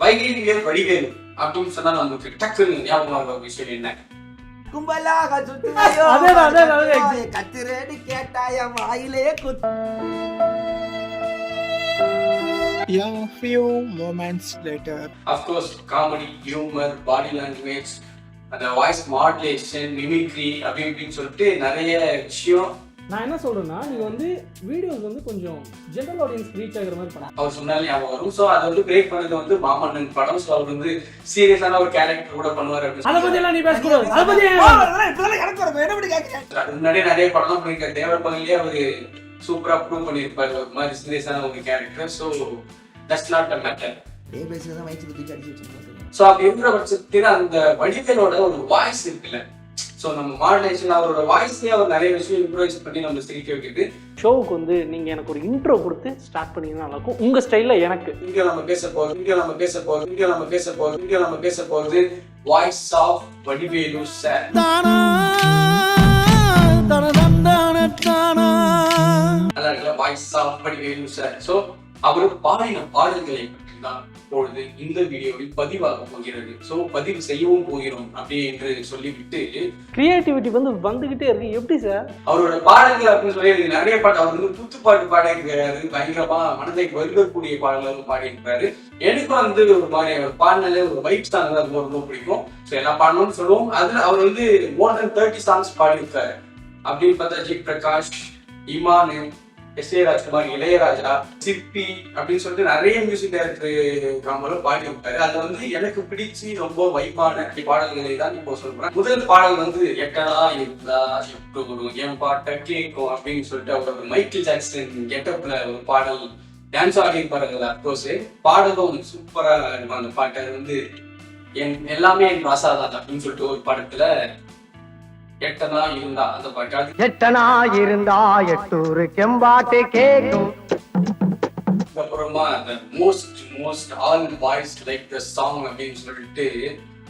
வைகையில் வடிவேலு அப்படின்னு சொன்னா நமக்கு டக்குன்னு ஞாபகம் ஒரு விஷயம் என்ன? கும்பலாக கத்திரேடி கேட்டாய வாயிலே குத்து. Yeah, few moments later. Of course, comedy, humor, body language, அந்த வாய்ஸ் மாடுலேஷன், மிமிக்ரி அப்படின்னு சொல்லிட்டு நிறைய விஷயம். நான் என்ன சொல்றேன்னா, நீங்க வந்து வீடியோஸ் வந்து கொஞ்சம் ஜெனரல் ஆடியன்ஸ் ரீச் ஆகுற மாதிரி பண்ணலாம். அவர் சொன்னாலே ஞாபகம் வரும். ஸோ அது வந்து பிரேக் பண்ணது வந்து மாமன்னன் படம். ஸோ அவர் வந்து சீரியஸான ஒரு கேரக்டர் கூட பண்ணுவார் அப்படின்னு. அதை பத்தி எல்லாம் நீ பேசக்கூடாது. அதை பத்தி அது முன்னாடியே நிறைய படம் பண்ணிருக்காரு. தேவர் பகலிலே அவரு சூப்பரா ப்ரூவ் பண்ணியிருப்பாரு ஒரு மாதிரி சீரியஸான ஒரு character. So that's not a matter. So அப்படி இருக்கிற பட்சத்தில் அந்த வடிவேலோட ஒரு வாய்ஸ் இருக்குல்ல, ஸோ நம்ம மாடுலேஷன் அவரோட வாய்ஸ்லேயே அவர் நிறைய விஷயம் இம்ப்ரோவைஸ் பண்ணி நம்ம சிரிக்க வைக்கிது. ஷோவுக்கு வந்து நீங்க எனக்கு ஒரு இன்ட்ரோ கொடுத்து ஸ்டார்ட் பண்ணீங்கன்னா நல்லா இருக்கும். உங்க ஸ்டைல்ல எனக்கு இங்க நம்ம பேச போறது வாய்ஸ் ஆஃப் வடிவேலு சார். அதான் voice of Vadivelu sir. So அவர் பாடின பாடல்களை பற்றி தான் இப்பொழுது இந்த வீடியோவில் பதிவாக போகிறது. ஸோ பதிவு செய்யவும் போகிறோம் அப்படி என்று சொல்லிவிட்டு, கிரியேட்டிவிட்டி வந்து வந்துகிட்டே இருக்கு. எப்படி சார் அவரோட பாடல்கள் அப்படின்னு சொல்லி நிறைய பாட்டு அவர் வந்து புத்து பாட்டு பாடியிருக்கிறாரு. பயங்கரமா மனதை வருகக்கூடிய பாடல்களும் பாடியிருக்கிறாரு. எனக்கு வந்து ஒரு மாதிரி அவர் பாடினாலே ஒரு வைப் சாங் தான் ரொம்ப ரொம்ப பிடிக்கும். ஸோ எல்லா பாடணும்னு சொல்லுவோம். அதுல அவர் வந்து மோர் தென் 30 சாங்ஸ் பாடியிருக்காரு. அப்படின்னு பார்த்தா G Prakash, Imman, S A Rajkumar, Ilaiyaraaja, Sirpy அப்படின்னு சொல்லிட்டு நிறைய மியூசிக் டைரக்டர் காம்பலும் பாடி இருக்காரு. அது வந்து எனக்கு பிடிச்சி ரொம்ப வைப்பான பாடல்களை தான் இப்போ சொல்றேன். முதல் பாடல் வந்து எட்டடா இருந்தா எப்போ என் பாட்டை கேட்கும் அப்படின்னு சொல்லிட்டு அவர் மைக்கேல் ஜாக்சன் கெட்டப்ல ஒரு பாடல் டான்ஸ் ஆடி பாருங்கள். அப்கோர்ஸ் பாடலும் சூப்பரா இருக்கும் அந்த பாட்டு. அது வந்து எல்லாமே என் ராசாதான் அப்படின்னு சொல்லிட்டு ஒரு படத்துல எட்டனா இருந்தா அந்த பாட்டு. எட்டனா இருந்தா எட்டூரு கெம்பாட்டே கேக்கும். அப்புறமா அந்த most all voice like the song அப்படின்னு சொல்லிட்டு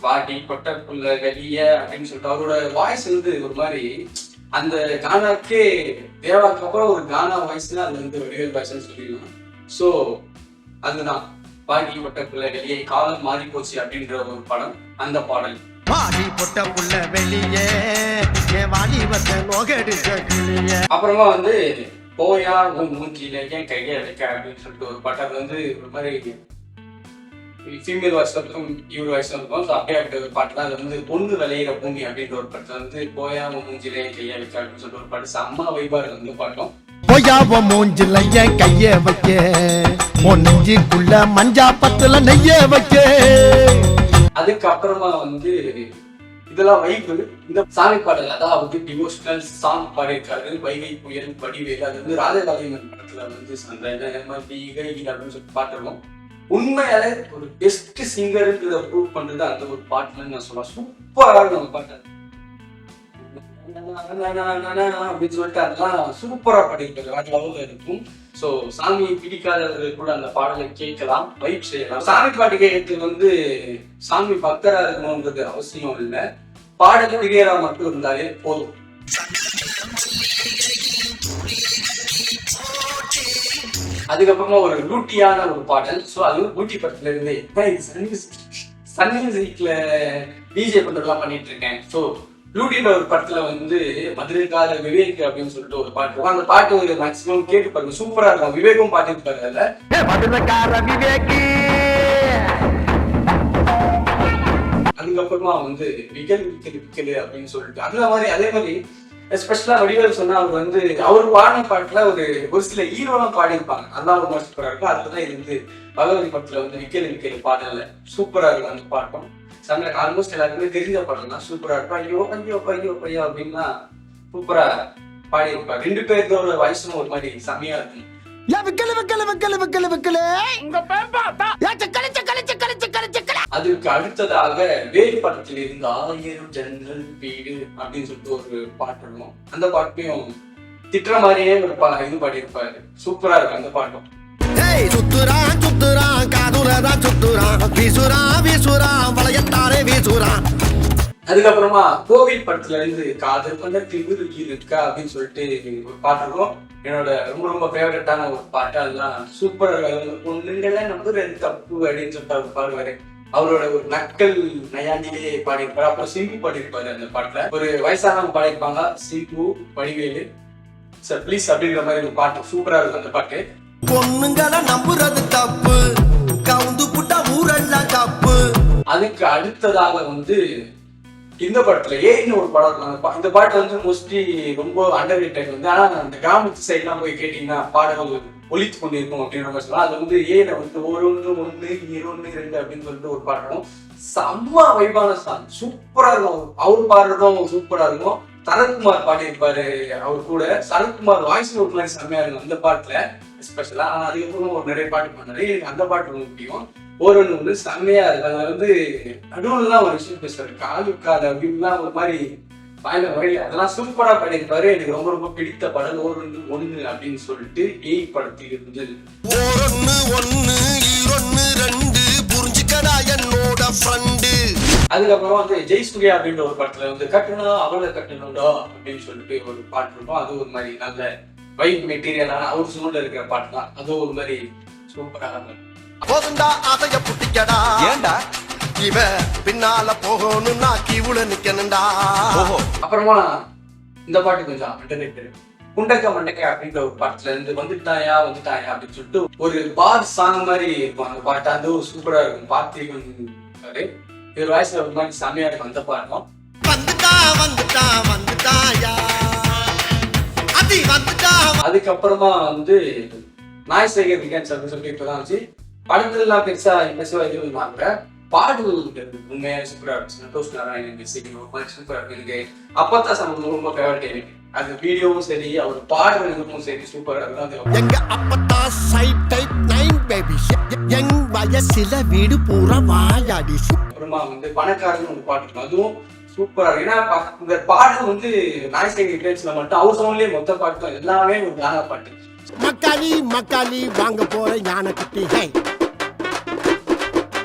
வாடி கொட்டக்குள்ள வெளிய அப்படின்னு சொல்லிட்டு அவரோட வாய்ஸ் வந்து ஒரு மாதிரி அந்த கானாக்கே தேவாக்கு அப்புறம் ஒரு கானா வாய்ஸ்னா அது வந்து வடிவேல் வாய்ஸ்ன்னு சொல்லிடலாம். ஸோ அதுதான் வாடி கொட்டக்குள்ள வெளியே காலம் மாறி போச்சு அப்படின்ற ஒரு படம். அந்த பாடல் வாடி பொட்ட புள்ள வெளியே வாலிபத்தை நோகடிச்ச கிளியே. அப்புறமா வந்து போயா உன் மூஞ்சில ஏன் கையை வைக்க அப்படின்னு சொல்லிட்டு ஒரு பாட்டு. அது வந்து ஒரு மாதிரி ஃபீமேல் வாய்ஸ் இருக்கும், இவர் வாய்ஸ் இருக்கும். ஸோ அப்படியே அப்படி ஒரு பாட்டு தான். அது வந்து பொண்ணு விளையிற பூமி அப்படின்ற ஒரு பாட்டு வந்து போயா உன் மூஞ்சில ஏன் கையை வைக்க அப்படின்னு சொல்லிட்டு ஒரு பாட்டு. செம்ம வைபா இருக்கு அந்த பாட்டும். பொய்யாவ மூஞ்சில ஏன் கைய வைக்க, உன் நெஞ்சுக்குள்ள மஞ்சா பத்துல நெய்ய வைக்க. அதுக்கப்புறமா வந்து இதெல்லாம் வைப்பு இந்த சாமி பாடல், அதாவது டிவோஷனல் சாங் பாடியிருக்காரு வைகை புயல் வடிவேலு. அது வந்து ராஜகாளியம்மன் படத்துல வந்து அப்படின்னு சொல்லி பாட்டுருக்கோம். உண்மையால ஒரு பெஸ்ட் சிங்கருன்றத ப்ரூவ் பண்றது அந்த ஒரு பாட்டுன்னு நான் சொல்லுவேன். சூப்பரா இருக்கும் அந்த பாட்டு அப்படின்னு சொல்லிட்டு அதெல்லாம் சூப்பரா பாடியிருக்காரு. வேற லெவல்ல இருக்கும். ஸோ சாமியை பிடிக்காதவர்கள் கூட அந்த பாடலை கேட்கலாம், வைப் செய்யலாம். சாமி பாட்டு கேட்கறதுக்கு வந்து சாமி பக்தரா இருக்கணும்ன்றது அவசியம் இல்லை. பாடல் கிளியரா மட்டும் இருந்தாலே போதும். அதுக்கப்புறமா ஒரு லூட்டியான ஒரு பாடல். ஸோ அது வந்து லூட்டி படத்துல இருந்தே சன்மியூசிக்ல டிஜே பண்றதுலாம் பண்ணிட்டு இருக்கேன். ஸோ லூட்டின்ற ஒரு படத்துல வந்து மதுரைக்கார விவேக் அப்படின்னு சொல்லிட்டு ஒரு பாட்டு. அந்த பாட்டு ஒரு மேக்சிமம் கேட்டு பாருங்க, சூப்பரா இருக்கும். விவேக்கும் பாட்டு இருப்பாரு அதுல. அதுக்கப்புறமா வந்து விக்கல் அப்படின்னு சொல்லிட்டு அந்த மாதிரி அதே மாதிரி எஸ்பெஷலா வடிவேல் சொன்னா அவர் வந்து அவர் பாடின பாட்டுல ஒரு சில ஹீரோலாம் பாடியிருப்பாங்க. அதெல்லாம் ரொம்ப சூப்பரா இருக்கும். அதுதான் இது வந்து பகவதி படத்துல வந்து விக்கல் பாடல சூப்பரா இருக்கும் அந்த பாட்டம். ஆல்மோஸ்ட் எல்லாருக்குமே தெரிஞ்ச படம் தான். சூப்பரா இருக்கும். ஐயோ ஐயோ ஐயோ ஐயோ அப்படின்னா சூப்பரா பாடி இருப்பாரு. ரெண்டு பேருக்கோட வாய்ஸும் ஒரு மாதிரி செம்மையா இருக்கும். அதுக்கு அடுத்ததாக வேறு படத்தில் இருந்து 1000 ஜன்னல் வீடு அப்படின்னு சொல்லிட்டு ஒரு பாட்டு இருக்கும். அந்த பாட்டையும் திட்டுற மாதிரியே ஒரு இது பாடி இருப்பாரு. சூப்பரா இருக்கும் அந்த பாட்டும். சுத்துறான் சுத்துறான் காதுலதான் சுத்துறான் வீசுறான் வீசுறான் வளையத்தாரே வீசுறான். அதுக்கப்புறமா கோவில் படத்துல இருந்து காதல் பண்ண திமிரு இருக்கா அப்படின்னு சொல்லிட்டு ஒரு பாட்டு இருக்கும். என்னோட ரொம்ப ரொம்ப ஃபேவரட்டான ஒரு பாட்டு. அதுதான் சூப்பராக பொண்ணுங்கள நம்புறது தப்பு அப்படின்னு சொல்லிட்டு அவர் பாடுவாரு. அவரோட ஒரு நக்கல் நையாண்டிலே பாடியிருப்பாரு. அப்புறம் சிம்பு பாடியிருப்பாரு அந்த பாட்டுல. ஒரு வயசானவங்க பாடியிருப்பாங்க, சிம்பு, வடிவேலு சார் ப்ளீஸ் அப்படிங்கிற மாதிரி ஒரு பாட்டு சூப்பரா இருக்கும் அந்த பாட்டு. பொண்ணுங்கள நம்புறது தப்பு, கவுந்து புட்டா ஊரெல்லாம் தப்பு. அதுக்கு அடுத்ததாக வந்து இந்த படத்துல ஏன்னு ஒரு படம் இருக்கும். இந்த பாட்டு வந்து மோஸ்ட்லி ரொம்ப அண்டர் ரேட்டட் வந்து. ஆனா அந்த கிராமத்து சைட்லாம் போய் கேட்டீங்கன்னா பாடல்கள் ஒலித்து கொண்டு இருக்கும் அப்படின்ற மாதிரி சொல்லலாம். அது வந்து ஏல வந்து 1 1 1 2 2 அப்படின்னு சொல்லிட்டு ஒரு பாடம் செம்ம வைபான சாங், சூப்பரா இருக்கும். அவர் பாடுறதும் சூப்பரா இருக்கும். சரத்குமார் பாடியிருப்பாரு அவர் கூட. சரத்குமார் வாய்ஸ் ஒரு மாதிரி செம்மையா இருக்கும் அந்த பாட்டுல எஸ்பெஷலா. ஆனா அதுக்கப்புறம் ஒரு நிறைய பாட்டு பண்ணாரு. எனக்கு அந்த பாட்டு ரொம்ப பிடிக்கும். ஒன்று வந்து செம்மையா இருக்கு. அதுல வந்து நடுவுலாம் ஒரு விஷயம் பேசுறாரு, காலுக்காத அப்படின்லாம் ஒரு மாதிரி வாயில வரையில அதெல்லாம் சூப்பரா பாடியிருப்பாரு. எனக்கு ரொம்ப ரொம்ப பிடித்த படம் 1 1 அப்படின்னு சொல்லிட்டு ஏய் படத்தில் இருந்தது. 1 1 2 புரிஞ்சுக்கடா என்னோட ஃப்ரெண்டு. அதுக்கப்புறம் வந்து ஜெய்சூர்யா அப்படின்ற ஒரு படத்துல வந்து கட்டணா அவளை கட்டணும்டா அப்படின்னு சொல்லிட்டு ஒரு பாட்டு இருக்கும். அது ஒரு மாதிரி நல்ல வைப் மெட்டீரியலான அவர் சூழ்நிலை இருக்கிற பாட்டு தான். அது ஒரு மாதிரி சூப்பராக போதுண்டா அதைய புட்டிக்கடா, ஏண்டா இவ பின்னால போகணும்னா கீவுல நிக்கணும்டா. அப்புறமா இந்த பாட்டு கொஞ்சம் அண்டர்ரேட்டட். குண்டக்க மண்டக்க அப்படின்ற ஒரு பாட்டுல இருந்து வந்துட்டாயா அப்படின்னு சொல்லிட்டு ஒரு பார் சாங் மாதிரி இருக்கும் அந்த பாட்டு. அது சூப்பரா இருக்கும். பார்த்து இவர் வாய்ஸ்ல ஒரு மாதிரி செம்மையா இருக்கும் அந்த பாட்டும். அதுக்கப்புறமா வந்து நாய் சேகர் வீக்கெண்ட்ஸ் அப்படின்னு சொல்லிட்டு இப்பதான் வச்சு படத்துலாம் பெருசா எதுவும் வாங்க பாடல் உண்மையா சூப்பரா இருக்கு. சந்தோஷ் நாராயணன் சூப்பரா இருக்கு. எனக்கு அப்பத்தா சம்பந்தம் ரொம்ப ஃபேவரட் எனக்கு. அது வீடியோவும் சரி அவர் பாடுறதுக்கும் சரி சூப்பரா இருக்கும். எங்க அப்பத்தா சைட் டைப் 9 பேபி எங் வயசுல வீடு பூரா வாயாடி. அப்புறமா வந்து பணக்காரன் ஒரு பாட்டு இருக்கும். அதுவும் சூப்பரா இருக்கு. ஏன்னா இந்த பாடல் வந்து நாய் சேகர் வீக்கெண்ட்ஸ்ல மட்டும் அவர் சவுண்ட்லயே மொத்த பாட்டு எல்லாமே ஒரு கானா பாட்டு. மக்காளி வாங்க போற ஞான குட்டி.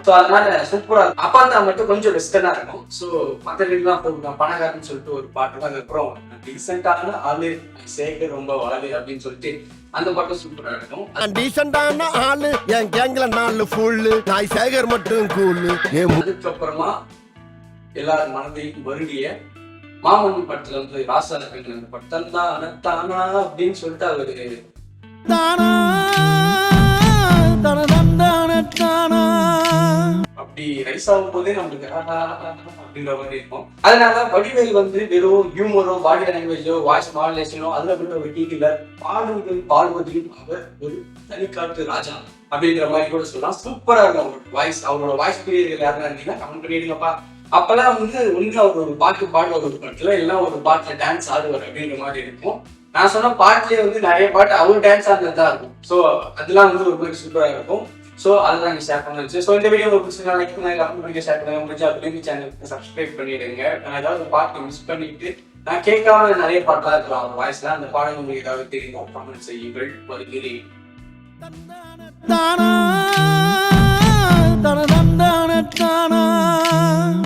ஸோ அதனால சூப்பரா இருக்கும். அப்பா மட்டும் கொஞ்சம் வெஸ்டர்னா இருக்கும். ஸோ மற்றவங்களுக்குலாம் போகலாம் பணக்காரன்னு சொல்லிட்டு ஒரு பாட்டு தான். அதுக்கப்புறம் டீசென்டான ஆளு சேகர் ரொம்ப வாழு அப்படின்னு சொல்லிட்டு அந்த பாட்டும் சூப்பரா இருக்கும். டீசென்டான ஆளு என் கேங்ல 4 ஃபுல்லு, நாய் சேகர் மட்டும் கூலு. அதுக்கப்புறமா எல்லாரும் மனதையும் வருடிய மாமன் படத்துல வந்து ராசா அந்த பட்டம் தானா அப்படின்னு சொல்லிட்டு அவரு அப்படி ரைஸ் ஆகும் போதே நம்மளுக்கு அப்படின்ற மாதிரி இருக்கும். அதனால வடிவேல் வந்து வெறும் ஹியூமரோ பாடி லாங்குவேஜோ வாய்ஸ் மாடுலேஷனோ அதுல அப்படின்ற ஒரு கீழ பாடுவதையும் அவர் ஒரு தனிக்காட்டு ராஜா அப்படிங்கிற மாதிரி கூட சொல்லலாம். சூப்பரா இருக்கும் அவரோட வாய்ஸ். அவரோட வாய்ஸ் பீரியர்கள் யாருன்னா இருந்தீங்கன்னா கமெண்ட் பண்ணிடுங்கப்பா. அப்பெல்லாம் வந்து ஒன்று அவர் ஒரு பாட்டு பாடுவார் ஒரு பாட்டுல, இல்லைன்னா ஒரு பாட்டுல டான்ஸ் ஆடுவார் அப்படின்ற மாதிரி இருக்கும். நான் சொன்ன பாட்டுலயே வந்து நிறைய பாட்டு அவர் டான்ஸ் ஆடுறது தான் இருக்கும். ஸோ அதெல்லாம் வந்து ஒரு மாதிரி சூப்பரா இருக்கும். ஸோ அதுதான் நீங்க ஷேர் பண்ணி. ஸோ இந்த வீடியோ பிடிச்சிருந்தா லைக் பண்ணுங்க, கமெண்ட் பண்ணுங்க, ஷேர் பண்ணுங்க. முடிஞ்சா அப்படியே சேனலுக்கு சப்ஸ்கிரைப் பண்ணிடுங்க. நான் ஏதாவது ஒரு பாட்டு மிஸ் பண்ணிட்டு நான் கேட்காம நிறைய பாட்டெல்லாம் இருக்கலாம் அவர் வாய்ஸ்ல. அந்த பாடம் உங்களுக்கு ஏதாவது தெரியும் கமெண்ட் செய்யுங்கள். வருகிறேன்.